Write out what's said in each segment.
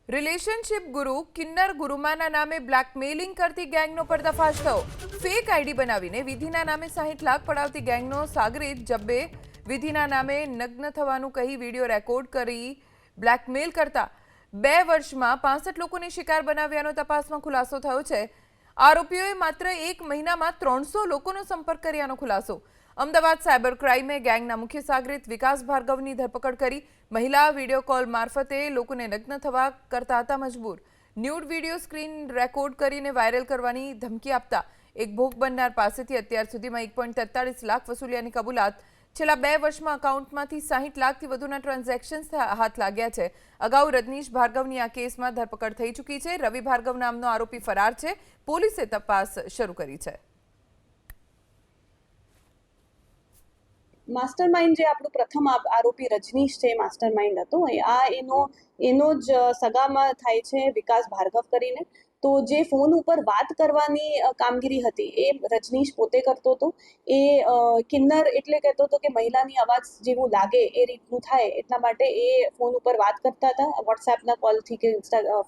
Relationship ગુરુ કિન્નર ગુરુમાના નામે blackmailing કરતી ગેંગનો પર્દાફાશ થયો। ફેક આઈડી બનાવીને વિધિના નામે 60 લાખ પડાવતી ગેંગનો સાગરીત જબ્બે વિધિના નામે નગ્ન થવાનું કહી વિડીયો રેકોર્ડ કરી બ્લેકમેલ કરતા 2 વર્ષમાં 65 લોકોને શિકાર બનાવ્યાનો તપાસમાં ખુલાસો થયો છે। આરોપીઓએ માત્ર 1 મહિનામાં 300 લોકોનો સંપર્ક કર્યાનો ખુલાસો। અમદાવાદ સાયબર ક્રાઇમે ગેંગના મુખ્ય સાગરીત વિકાસ ભાર્ગવની ધરપકડ કરી। મહિલા વિડીયો કોલ મારફતે લોકોને નગ્ન થવા કરતા હતા મજબૂર। ન્યૂડ વિડીયો સ્ક્રીન રેકોર્ડ કરીને વાયરલ કરવાની ધમકી આપતા એક ભોગ બનનાર પાસેથી અત્યાર સુધીમાં 1.43 લાખ વસૂલ્યાની કબૂલાત। છેલ્લા 2 વર્ષમાં એકાઉન્ટમાંથી 60 લાખથી વધુના ટ્રાન્ઝેક્શન્સ હાથ લાગ્યા છે। અગાઉ રજનીશ ભાર્ગવની આ કેસમાં ધરપકડ થઈ ચૂકી છે। રવિ ભાર્ગવ નામનો આરોપી ફરાર છે। પોલીસે તપાસ શરૂ કરી છે। માસ્ટરમાઇન્ડ જે આપણું પ્રથમ આરોપી રજનીશ છે, માસ્ટરમાઇન્ડ હતો। એનો જ સગામાં થાય છે વિકાસ ભાર્ગવ કરીને। તો જે ફોન ઉપર વાત કરવાની કામગીરી હતી એ રજનીશ પોતે કરતો હતો। એ કિન્નર એટલે કહેતો હતો કે મહિલાની અવાજ જેવું લાગે એ રીતનું થાય, એટલા માટે એ ફોન ઉપર વાત કરતા હતા વોટ્સએપના કોલથી કે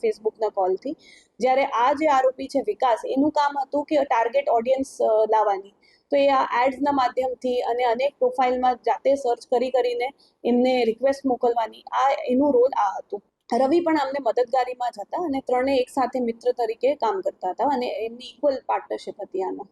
ફેસબુકના કોલથી। જ્યારે આ જે આરોપી છે વિકાસ, એનું કામ હતું કે ટાર્ગેટ ઓડિયન્સ લાવવાની। તો એ આ એડ્સના માધ્યમથી અને અનેક પ્રોફાઇલમાં જાતે સર્ચ કરીને એમને રિક્વેસ્ટ મોકલવાની, આ એનું રોલ આ હતું। રવિ પણ અમને મદદગારીમાં જ હતા અને ત્રણેય એક સાથે મિત્ર તરીકે કામ કરતા હતા અને એમની ઇક્વલ પાર્ટનરશિપ હતી આમાં।